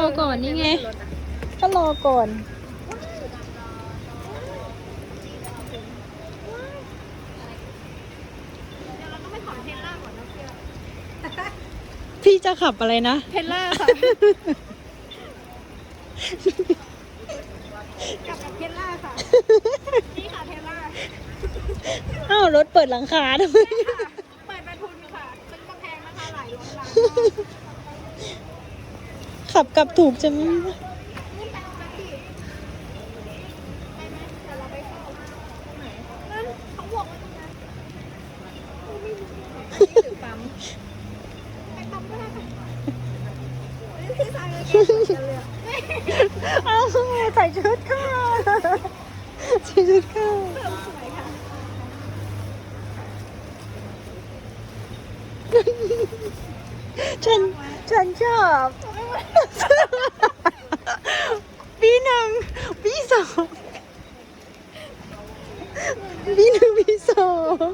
อก่อนนี่ไงก็รอก่อนพี่จะขับอะไรนะเทสลาค่ะกับเทสลาค่ะนี่ค่ะเทสลาอ้าวรถเปิดหลังคาด้วย เปิดประทุนค่ะเป็นกระแพงนะคะหลายล้านล้านขับกลับถูกจะไหม นี่ไปเอาไหมพี่ไปไหมเดี๋ยวเราไปเข้าตรงไหนนั่นเขาบอกว่าตรงนั้นไม่รู้หรือปั๊มไปปั๊มก็ได้ค่ะพี่ชายเลยเลยอ้าวใส่ชุดค่ะใส่ชุดค่ะสวยค่ะฉันชอบปีหนึ่งปีสองปีหนึ่งปีสอง